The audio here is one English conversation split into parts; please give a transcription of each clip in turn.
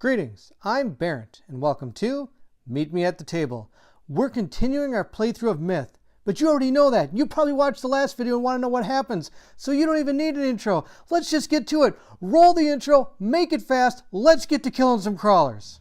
Greetings, I'm Barrett, and welcome to Meet Me at the Table. We're continuing our playthrough of Myth, but you already know that. You probably watched the last video and want to know what happens, so you don't even need an intro. Let's just get to it. Roll the intro, make it fast, let's get to killing some crawlers.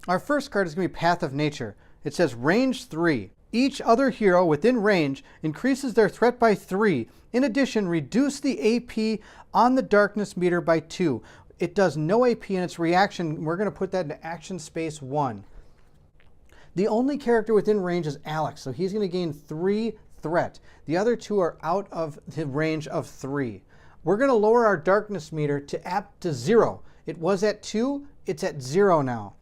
Our first card is going to be Path of Nature. It says range 3. Each other hero within range increases their threat by 3. In addition, reduce the AP on the darkness meter by 2. It does no AP in its reaction. We're going to put that into action space 1. The only character within range is Alex, so he's going to gain 3 threat. The other two are out of the range of 3. We're going to lower our darkness meter to 0. It was at 2, it's at 0 now.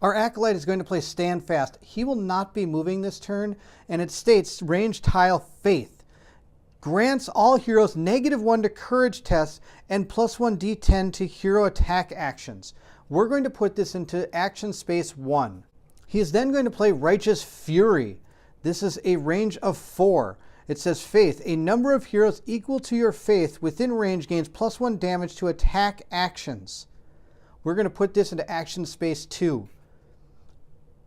Our Acolyte is going to play Stand Fast. He will not be moving this turn, and it states range tile Faith. Grants all heroes -1 to courage tests and +1 d10 to hero attack actions. We're going to put this into action space 1. He is then going to play Righteous Fury. This is a range of 4. It says Faith. A number of heroes equal to your Faith within range gains +1 damage to attack actions. We're going to put this into action space 2.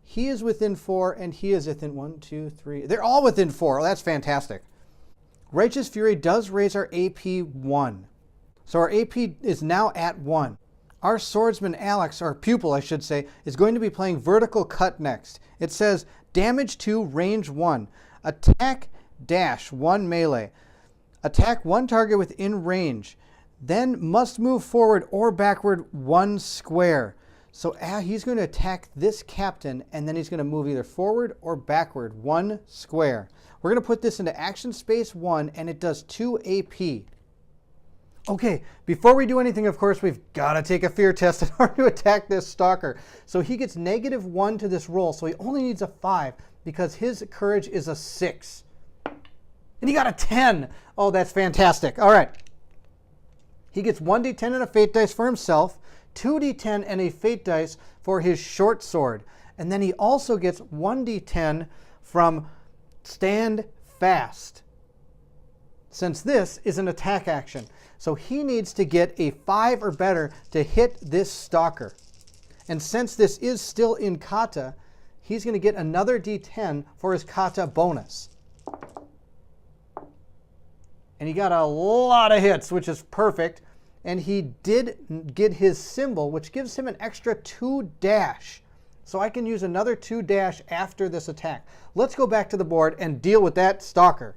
He is within 4, and he is within 1, 2, 3. They're all within 4. Oh, that's fantastic. Righteous Fury does raise our AP 1. So our AP is now at 1. Our swordsman, Alex, or pupil, I should say, is going to be playing Vertical Cut next. It says damage 2, range 1. Attack dash 1 melee. Attack 1 target within range. Then must move forward or backward 1 square. So he's going to attack this captain, and then he's going to move either forward or backward 1 square. We're going to put this into action space 1, and it does 2 AP. Okay, before we do anything, of course, we've got to take a fear test in order to attack this stalker. So he gets -1 to this roll, so he only needs a 5 because his courage is a 6. And he got a 10. Oh, that's fantastic. All right. He gets 1d10 and a fate dice for himself, 2d10 and a fate dice for his short sword. And then he also gets 1d10 from Stand Fast, since this is an attack action. So he needs to get a 5 or better to hit this stalker. And since this is still in kata, he's going to get another d10 for his kata bonus. And he got a lot of hits, which is perfect. And he did get his symbol, which gives him an extra 2 dash. So I can use another 2 dash after this attack. Let's go back to the board and deal with that stalker.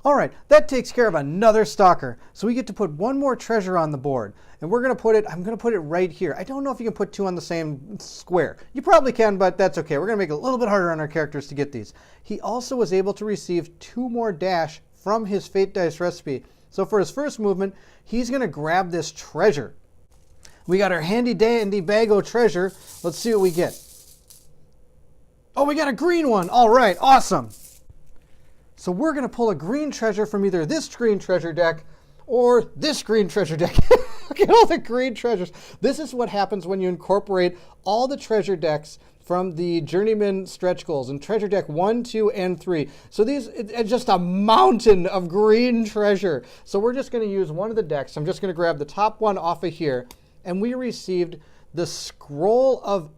All right, that takes care of another stalker. So we get to put 1 more treasure on the board. And we're going to put it, I'm going to put it right here. I don't know if you can put 2 on the same square. You probably can, but that's okay. We're going to make it a little bit harder on our characters to get these. He also was able to receive 2 more dash from his fate dice recipe. So for his first movement, he's going to grab this treasure. We got our handy dandy bago treasure. Let's see what we get. Oh, we got a green one. All right, awesome. So we're going to pull a green treasure from either this green treasure deck or this green treasure deck. Look at all the green treasures. This is what happens when you incorporate all the treasure decks from the Journeyman stretch goals in treasure deck 1, 2, and 3. So these it's just a mountain of green treasure. So we're just going to use one of the decks. I'm just going to grab the top one off of here. And we received the Scroll of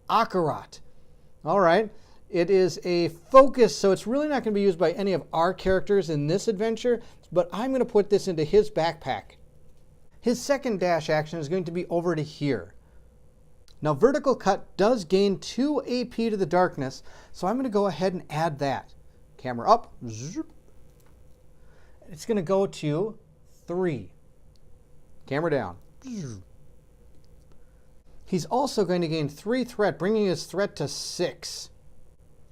Akarat. All right. It is a focus, so it's really not going to be used by any of our characters in this adventure, but I'm going to put this into his backpack. His second dash action is going to be over to here. Now, Vertical Cut does gain 2 AP to the darkness, so I'm going to go ahead and add that. Camera up. Zoop. It's going to go to 3. Camera down. He's also going to gain 3 threat, bringing his threat to 6.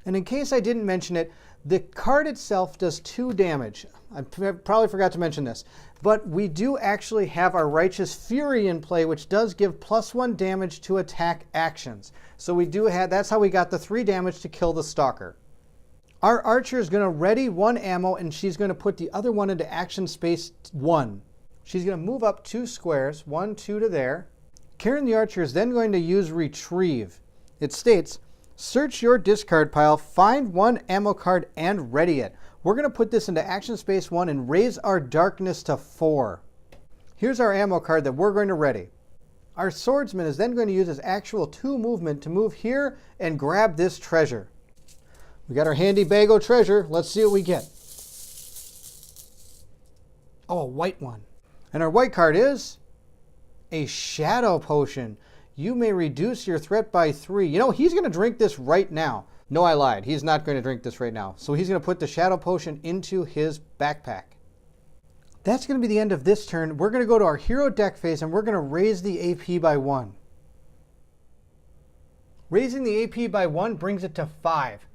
And in case I didn't mention it, the card itself does 2 damage. I probably forgot to mention this. But we do actually have our Righteous Fury in play, which does give +1 damage to attack actions. So we do have, that's how we got the 3 damage to kill the stalker. Our archer is going to ready 1 ammo, and she's going to put the other one into action space 1. She's going to move up 2 squares, 1, 2 to there. Karen the archer is then going to use retrieve. It states, search your discard pile, find 1 ammo card, and ready it. We're going to put this into action space 1 and raise our darkness to 4. Here's our ammo card that we're going to ready. Our swordsman is then going to use his actual 2 movement to move here and grab this treasure. We got our handy bag of treasure. Let's see what we get. Oh, a white one. And our white card is a shadow potion. You may reduce your threat by 3. You know, he's going to drink this right now. No, I lied. He's not going to drink this right now. So he's going to put the shadow potion into his backpack. That's going to be the end of this turn. We're going to go to our hero deck phase and we're going to raise the AP by 1. Raising the AP by 1 brings it to 5.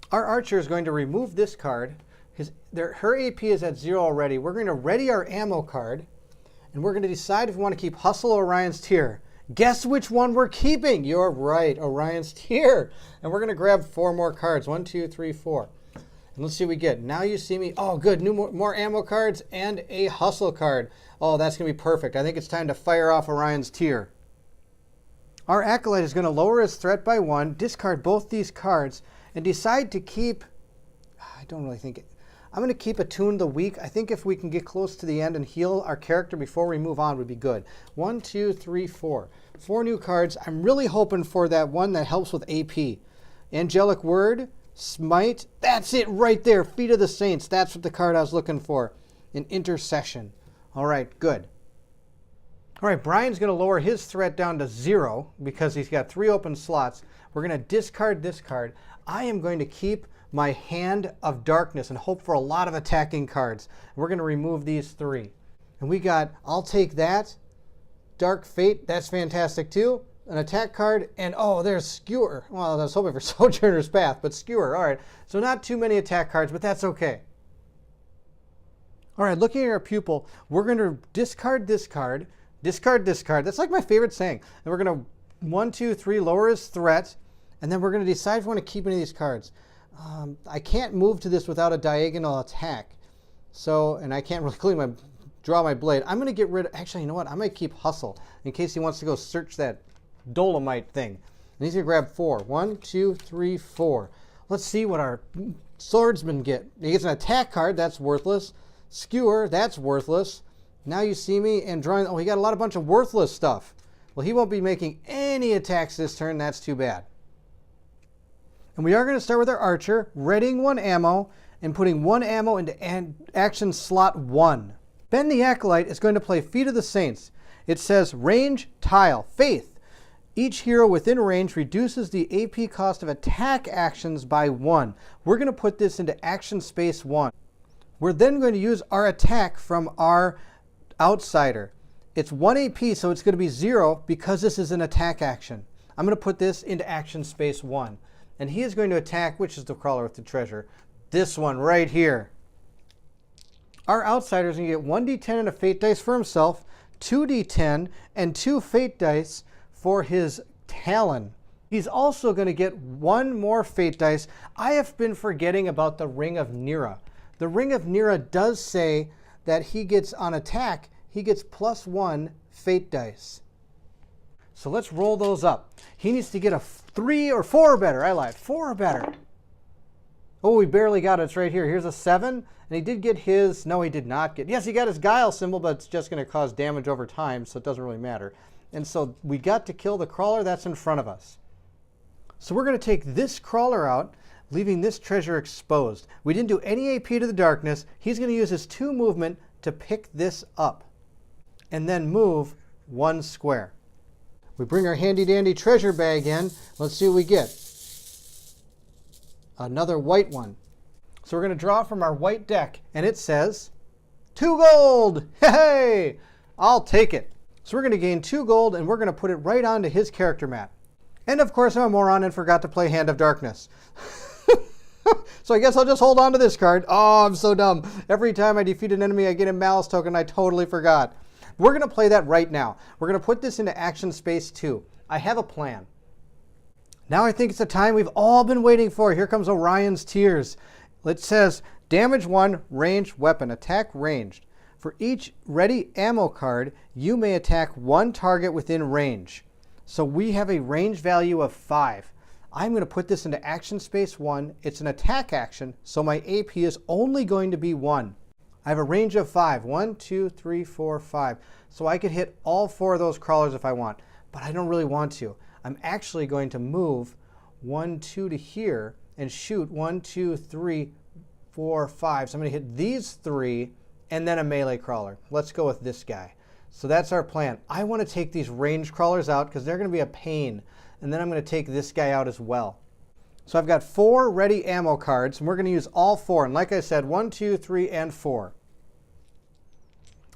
Our archer is going to remove this card. Her AP is at 0 already. We're going to ready our ammo card, and we're going to decide if we want to keep Hustle or Orion's Tear. Guess which one we're keeping? You're right, Orion's Tear. And we're going to grab 4 more cards. 1, 2, 3, 4. And let's see what we get. Now you see me. Oh, good. More ammo cards and a Hustle card. Oh, that's going to be perfect. I think it's time to fire off Orion's Tear. Our Acolyte is going to lower his threat by 1, discard both these cards, and decide to keep... I don't really think... I'm going to keep Attune the Weak. I think if we can get close to the end and heal our character before we move on would be good. 1, 2, 3, 4. 4 new cards. I'm really hoping for that one that helps with AP. Angelic Word, Smite. That's it right there. Feet of the Saints. That's what the card I was looking for. An Intercession. All right, good. All right, Brian's going to lower his threat down to 0 because he's got 3 open slots. We're going to discard this card. I am going to keep my Hand of Darkness and hope for a lot of attacking cards. We're going to remove these 3. And we got, I'll take that. Dark Fate, that's fantastic too. An attack card, and oh, there's Skewer. Well, I was hoping for Sojourner's Path, but Skewer, all right. So not too many attack cards, but that's okay. All right, looking at our pupil, we're going to discard this card, discard this card. That's like my favorite saying. And we're going to 1, 2, 3, lower his threat, and then we're going to decide if we want to keep any of these cards. I can't move to this without a diagonal attack. So, and I can't really draw my blade. I'm going to get rid of, actually, you know what? I might keep Hustle in case he wants to go search that Dolomite thing. And he's going to grab 4. 1, 2, 3, 4. Let's see what our swordsman get. He gets an attack card. That's worthless. Skewer. That's worthless. Now you see me and drawing. Oh, he got a bunch of worthless stuff. Well, he won't be making any attacks this turn. That's too bad. And we are going to start with our archer, readying 1 ammo and putting 1 ammo into action slot 1. Ben the Acolyte is going to play Feet of the Saints. It says range, tile, faith. Each hero within range reduces the AP cost of attack actions by 1. We're going to put this into action space 1. We're then going to use our attack from our outsider. It's 1 AP, so it's going to be 0 because this is an attack action. I'm going to put this into action space 1. And he is going to attack, which is the crawler with the treasure, this one right here. Our outsider is going to get 1d10 and a fate dice for himself, 2d10 and 2 fate dice for his Talon. He's also going to get 1 more fate dice. I have been forgetting about the Ring of Nira. The Ring of Nira does say that he gets, on attack, he gets +1 fate dice. So let's roll those up. He needs to get a 3 or 4 or better. I lied. 4 or better. Oh, we barely got it. It's right here. Here's a 7. And he did get his... No, he did not get... Yes, he got his Guile symbol, but it's just going to cause damage over time, so it doesn't really matter. And so we got to kill the crawler that's in front of us. So we're going to take this crawler out, leaving this treasure exposed. We didn't do any AP to the darkness. He's going to use his 2 movement to pick this up and then move 1 square. We bring our handy-dandy treasure bag in. Let's see what we get. Another white one. So we're going to draw from our white deck, and it says 2 gold. Hey! I'll take it. So we're going to gain 2 gold, and we're going to put it right onto his character mat. And of course, I'm a moron and forgot to play Hand of Darkness. So I guess I'll just hold on to this card. Oh, I'm so dumb. Every time I defeat an enemy, I get a Malice token. I totally forgot. We're going to play that right now. We're going to put this into action space 2. I have a plan. Now I think it's the time we've all been waiting for. Here comes Orion's Tears. It says, damage 1, ranged weapon, attack ranged. For each ready ammo card, you may attack one target within range. So we have a range value of 5. I'm going to put this into action space 1. It's an attack action, so my AP is only going to be 1. I have a range of 5. 1, 2, 3, 4, 5. So I could hit all 4 of those crawlers if I want, but I don't really want to. I'm actually going to move 1, 2 to here and shoot 1, 2, 3, 4, 5. So I'm going to hit these 3 and then a melee crawler. Let's go with this guy. So that's our plan. I want to take these range crawlers out because they're going to be a pain. And then I'm going to take this guy out as well. So I've got 4 ready ammo cards, and we're going to use all 4. And like I said, 1, 2, 3, and 4.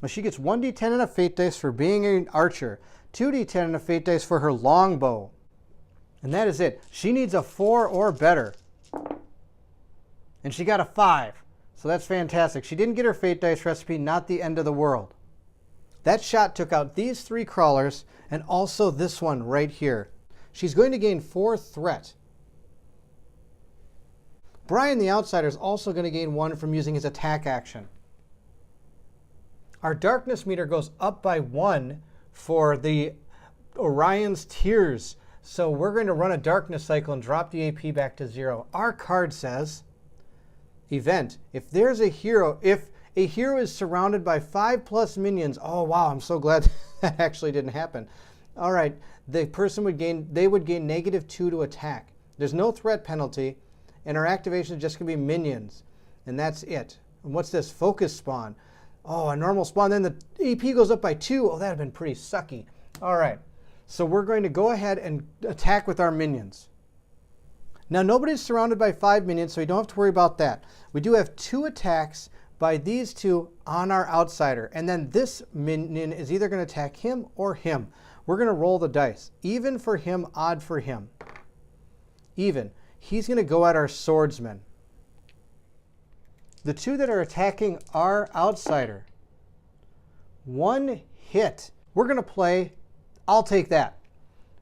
Well, she gets 1d10 and a fate dice for being an archer, 2d10 and a fate dice for her longbow. And that is it. She needs a 4 or better. And she got a 5. So that's fantastic. She didn't get her fate dice recipe, not the end of the world. That shot took out these 3 crawlers and also this one right here. She's going to gain 4 threat. Brian the Outsider is also going to gain 1 from using his attack action. Our darkness meter goes up by 1 for the Orion's Tears. So we're going to run a darkness cycle and drop the AP back to 0. Our card says, event, if a hero is surrounded by 5+ minions, oh wow, I'm so glad that actually didn't happen. All right, the person would gain -2 to attack. There's no threat penalty, and our activation is just going to be minions, and that's it. And what's this? Focus spawn. Oh, a normal spawn. Then the AP goes up by 2. Oh, that would have been pretty sucky. All right, so we're going to go ahead and attack with our minions. Now, nobody's surrounded by 5 minions, so we don't have to worry about that. We do have 2 attacks by these 2 on our outsider, and then this minion is either going to attack him or him. We're going to roll the dice. Even for him, odd for him. Even. He's going to go at our swordsman. The 2 that are attacking our outsider. 1 hit. We're going to play, I'll take that.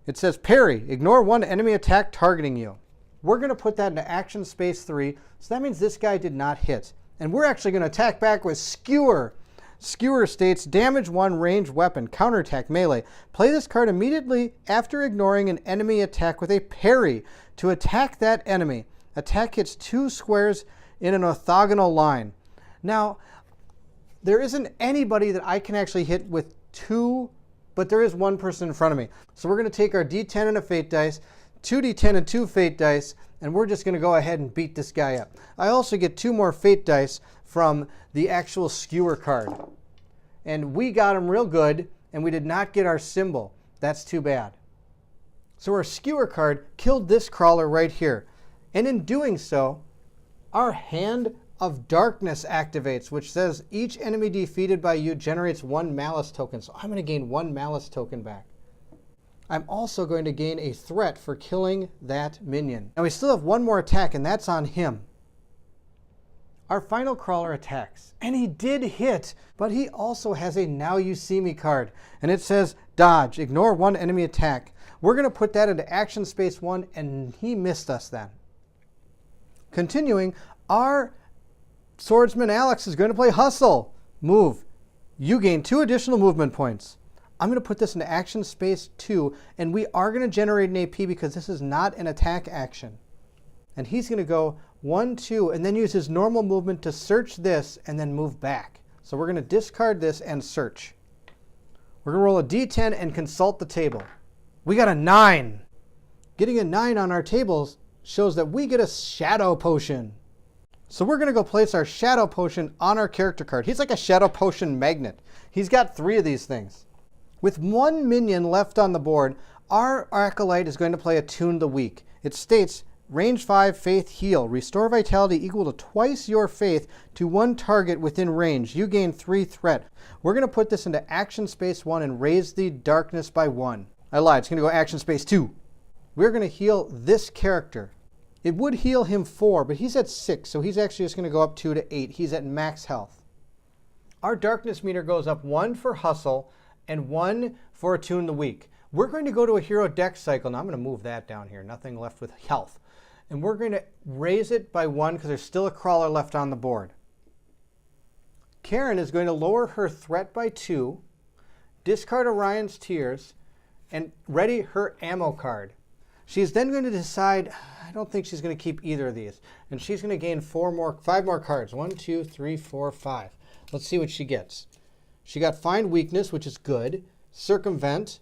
It says parry. Ignore 1 enemy attack targeting you. We're going to put that into action space 3. So that means this guy did not hit. And we're actually going to attack back with Skewer. Skewer states, damage 1 ranged weapon, counterattack melee. Play this card immediately after ignoring an enemy attack with a parry to attack that enemy. Attack hits 2 squares in an orthogonal line. Now, there isn't anybody that I can actually hit with 2, but there is 1 person in front of me. So we're going to take our d10 and a fate dice, 2d10 and 2 fate dice, and we're just going to go ahead and beat this guy up. I also get 2 more fate dice from the actual skewer card. And we got him real good, and we did not get our symbol. That's too bad. So our skewer card killed this crawler right here. And in doing so, our Hand of Darkness activates, which says each enemy defeated by you generates 1 malice token. So I'm going to gain 1 malice token back. I'm also going to gain a threat for killing that minion. And we still have 1 more attack, and that's on him. Our final crawler attacks, and he did hit, but he also has a Now You See Me card, and it says dodge, ignore 1 enemy attack. We're going to put that into action space 1, and he missed us then. Continuing, our swordsman Alex is going to play hustle. Move. You gain 2 additional movement points. I'm going to put this into action space 2, and we are going to generate an AP because this is not an attack action. And he's going to go 1, 2, and then use his normal movement to search this and then move back. So we're going to discard this and search. We're going to roll a d10 and consult the table. We got a 9. Getting a 9 on our tables shows that we get a shadow potion. So we're going to go place our shadow potion on our character card. He's like a shadow potion magnet. He's got 3 of these things. With 1 minion left on the board, our acolyte is going to play Attune the Weak. It states, range 5 faith heal. Restore vitality equal to twice your faith to 1 target within range. You gain 3 threat. We're going to put this into action space 1 and raise the darkness by 1. I lied. It's going to go action space 2. We're going to heal this character. It would heal him 4, but he's at 6, so he's actually just going to go up 2 to 8. He's at max health. Our darkness meter goes up 1 for hustle and 1 for Attune the Weak. We're going to go to a hero deck cycle. Now I'm going to move that down here. Nothing left with health. And we're going to raise it by 1 because there's still a crawler left on the board. Karen is going to lower her threat by 2, discard Orion's Tears, and ready her ammo card. She's then going to decide, I don't think she's going to keep either of these. And she's going to gain 5 more cards. 1, 2, 3, 4, 5. Let's see what she gets. She got Find Weakness, which is good. Circumvent.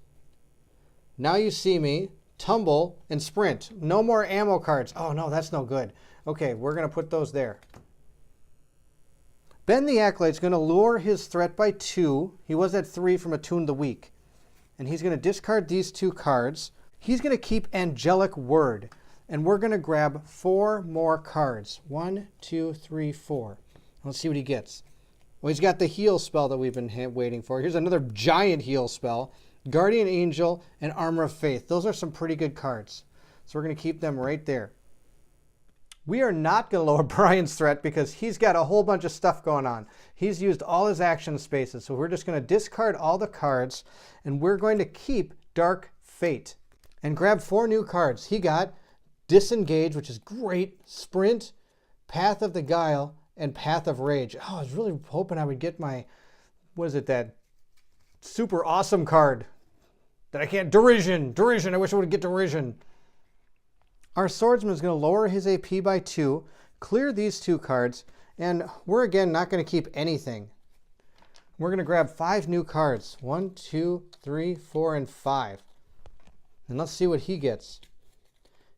Now You See Me. Tumble. And Sprint. No more ammo cards. Oh, no, that's no good. Okay, we're going to put those there. Ben the Acolyte's going to lower his threat by 2. He was at 3 from Attune the Weak. And he's going to discard these 2 cards. He's going to keep Angelic Word. And we're going to grab 4 more cards. 1, 2, 3, 4. Let's see what he gets. Well, he's got the heal spell that we've been waiting for. Here's another giant heal spell. Guardian Angel and Armor of Faith. Those are some pretty good cards. So we're going to keep them right there. We are not going to lower Brian's threat because he's got a whole bunch of stuff going on. He's used all his action spaces. So we're just going to discard all the cards and we're going to keep Dark Fate and grab 4 new cards. He got Disengage, which is great, Sprint, Path of the Guile, and Path of Rage. Oh, I was really hoping I would get my, what is it, that super awesome card that I can't, Derision. I wish I would get Derision. Our swordsman is going to lower his AP by 2, clear these 2 cards, and we're again not going to keep anything. We're going to grab 5 new cards. 1, 2, 3, 4, and 5. And let's see what he gets.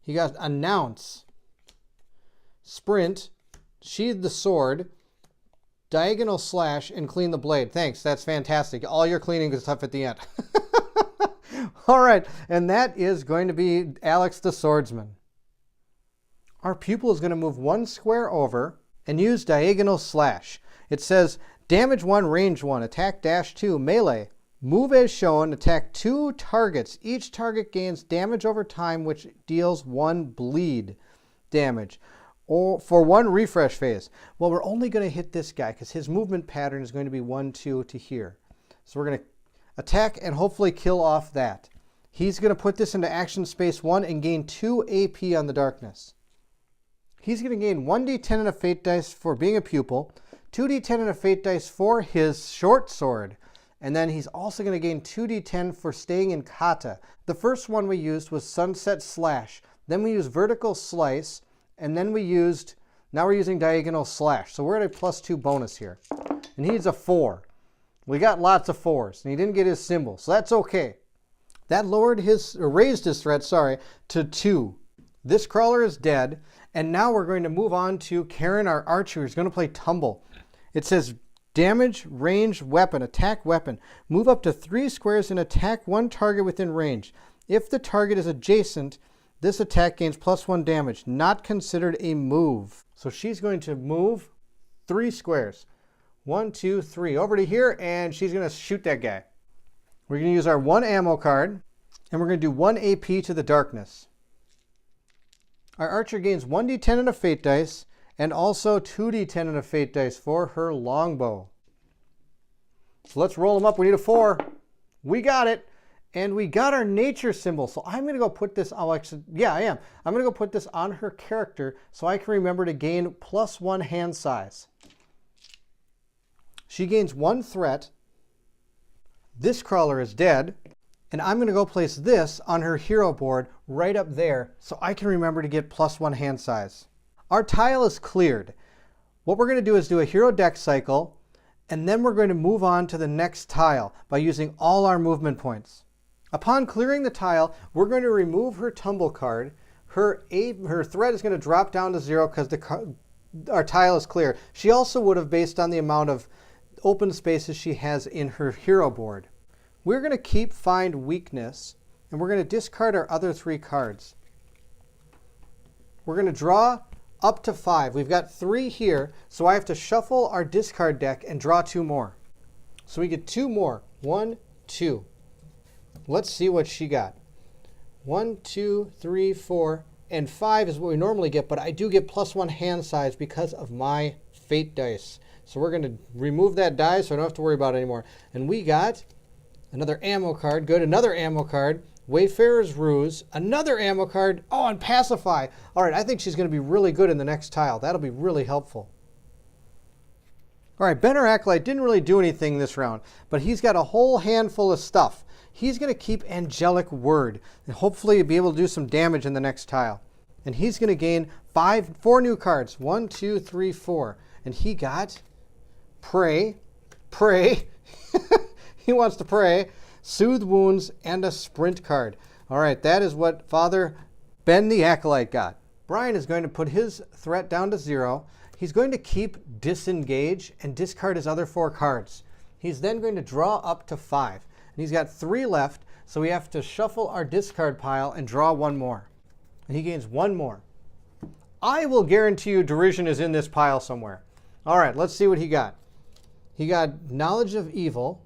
He got Announce, Sprint, Sheathe the Sword, Diagonal Slash, and Clean the Blade. Thanks, that's fantastic. All your cleaning is stuff at the end. All right, and that is going to be Alex the Swordsman. Our pupil is going to move 1 square over and use Diagonal Slash. It says, damage 1, range 1, attack -2, melee. Move as shown, attack 2 targets. Each target gains damage over time, which deals 1 bleed damage. Or for 1 refresh phase. Well, we're only going to hit this guy because his movement pattern is going to be 1, 2 to here. So we're going to attack and hopefully kill off that. He's going to put this into action space 1 and gain 2 AP on the darkness. He's going to gain 1d10 and a fate dice for being a pupil, 2d10 and a fate dice for his short sword, and then he's also going to gain 2d10 for staying in kata. The first one we used was Sunset Slash, then we used Vertical Slice, and then now we're using Diagonal Slash. So we're at a +2 bonus here. And he needs a 4. We got lots of 4s, and he didn't get his symbol, so that's okay. That raised his threat, to 2. This crawler is dead, and now we're going to move on to Karen, our archer, who's going to play Tumble. It says damage, range, weapon, attack weapon. Move up to 3 squares and attack 1 target within range. If the target is adjacent, this attack gains +1 damage, not considered a move. So she's going to move 3 squares. 1, 2, 3. Over to here, and she's going to shoot that guy. We're going to use our 1 ammo card, and we're going to do 1 AP to the darkness. Our archer gains 1d10 and a fate dice, and also 2d10 and a fate dice for her longbow. So let's roll them up. We need a 4. We got it. And we got our nature symbol. So I'm going to go put this, I'm going to go put this on her character so I can remember to gain +1 hand size. She gains 1 threat. This crawler is dead. And I'm going to go place this on her hero board right up there so I can remember to get +1 hand size. Our tile is cleared. What we're going to do is do a hero deck cycle, and then we're going to move on to the next tile by using all our movement points. Upon clearing the tile, we're going to remove her tumble card. Her threat is going to drop down to 0 because our tile is clear. She also would have based on the amount of open spaces she has in her hero board. We're going to keep Find Weakness, and we're going to discard our other 3 cards. We're going to draw up to 5. We've got 3 here, so I have to shuffle our discard deck and draw 2 more. So we get 2 more. 1, 2. Let's see what she got. 1, 2, 3, 4, and 5 is what we normally get, but I do get +1 hand size because of my fate dice. So we're going to remove that die so I don't have to worry about it anymore. And we got Another ammo card. Good. Another ammo card. Wayfarer's Ruse. Another ammo card. Oh, and Pacify. All right, I think she's going to be really good in the next tile. That'll be really helpful. All right, Benner Acolyte didn't really do anything this round, but he's got a whole handful of stuff. He's going to keep Angelic Word and hopefully be able to do some damage in the next tile. And he's going to gain 4 new cards. 1, 2, 3, 4. And he got Pray. He wants to pray, Soothe Wounds, and a Sprint card. All right, that is what Father Ben the Acolyte got. Brian is going to put his threat down to 0. He's going to keep Disengage and discard his other 4 cards. He's then going to draw up to 5. And he's got 3 left, so we have to shuffle our discard pile and draw 1 more. And he gains 1 more. I will guarantee you Derision is in this pile somewhere. All right, let's see what he got. He got Knowledge of Evil.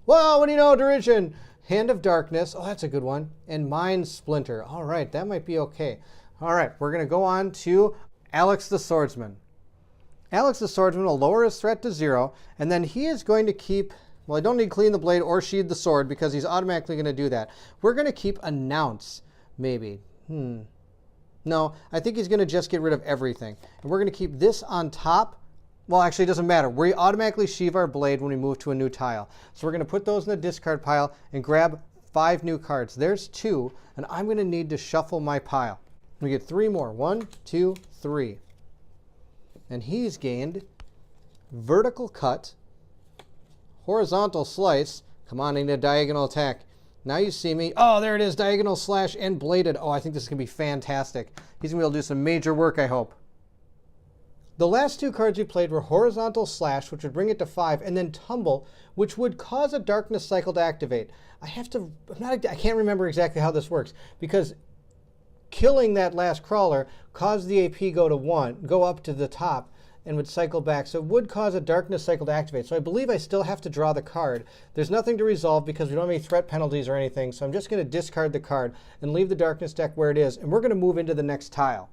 Well, what do you know, Derision? Hand of Darkness. Oh, that's a good one. And Mind Splinter. All right, that might be okay. All right, we're going to go on to Alex the Swordsman. Alex the Swordsman will lower his threat to 0, and then he is going to keep, well, I don't need Clean the Blade or Sheathe the Sword because he's automatically going to do that. We're going to keep Announce, maybe. No, I think he's going to just get rid of everything. And we're going to keep this on top. Well, actually, it doesn't matter. We automatically sheave our blade when we move to a new tile. So we're going to put those in the discard pile and grab 5 new cards. There's 2, and I'm going to need to shuffle my pile. We get 3 more. 1, 2, 3. And he's gained Vertical Cut, Horizontal Slice. Come on, I need a diagonal attack. Now you see me. Oh, there it is. Diagonal Slash and Bladed. Oh, I think this is going to be fantastic. He's going to be able to do some major work, I hope. The last 2 cards we played were Horizontal Slash, which would bring it to 5, and then Tumble, which would cause a Darkness cycle to activate. I can't remember exactly how this works, because killing that last crawler caused the AP go up to the top, and would cycle back. So it would cause a Darkness cycle to activate. So I believe I still have to draw the card. There's nothing to resolve because we don't have any threat penalties or anything. So I'm just going to discard the card and leave the Darkness deck where it is. And we're going to move into the next tile.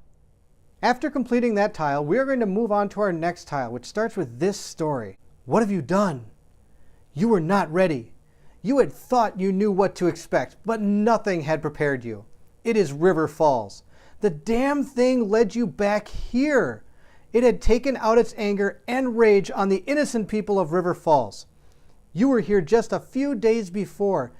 After completing that tile, we are going to move on to our next tile, which starts with this story. What have you done? You were not ready. You had thought you knew what to expect, but nothing had prepared you. It is River Falls. The damn thing led you back here. It had taken out its anger and rage on the innocent people of River Falls. You were here just a few days before.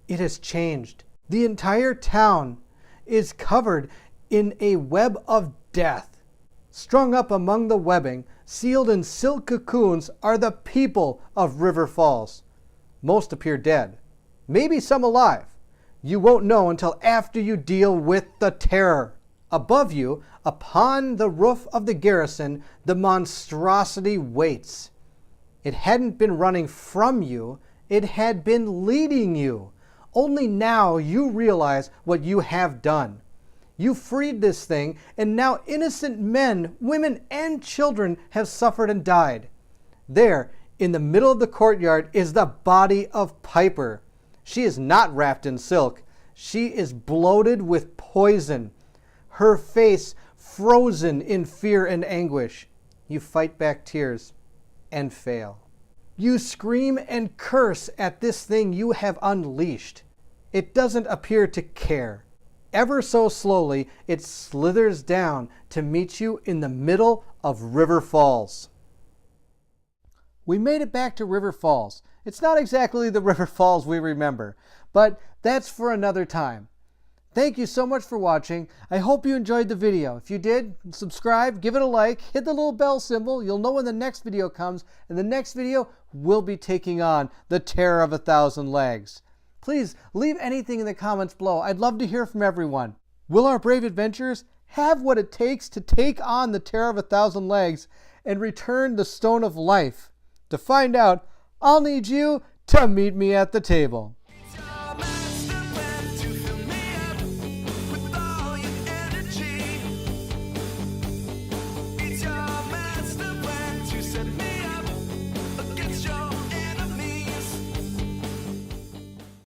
It has changed. The entire town is covered in a web of death. Strung up among the webbing, sealed in silk cocoons, are the people of River Falls. Most appear dead, maybe some alive. You won't know until after you deal with the terror. Above you, upon the roof of the garrison, the monstrosity waits. It hadn't been running from you, it had been leading you. Only now you realize what you have done. You freed this thing, and now innocent men, women, and children have suffered and died. There, in the middle of the courtyard, is the body of Piper. She is not wrapped in silk. She is bloated with poison. Her face frozen in fear and anguish. You fight back tears and fail. You scream and curse at this thing you have unleashed. It doesn't appear to care. Ever so slowly, it slithers down to meet you in the middle of River Falls. We made it back to River Falls. It's not exactly the River Falls we remember, but that's for another time. Thank you so much for watching. I hope you enjoyed the video. If you did, subscribe, give it a like, hit the little bell symbol. You'll know when the next video comes, and the next video will be taking on the Terror of 1,000 Legs. Please leave anything in the comments below. I'd love to hear from everyone. Will our brave adventurers have what it takes to take on the Terror of 1,000 Legs and return the Stone of Life? To find out, I'll need you to meet me at the table.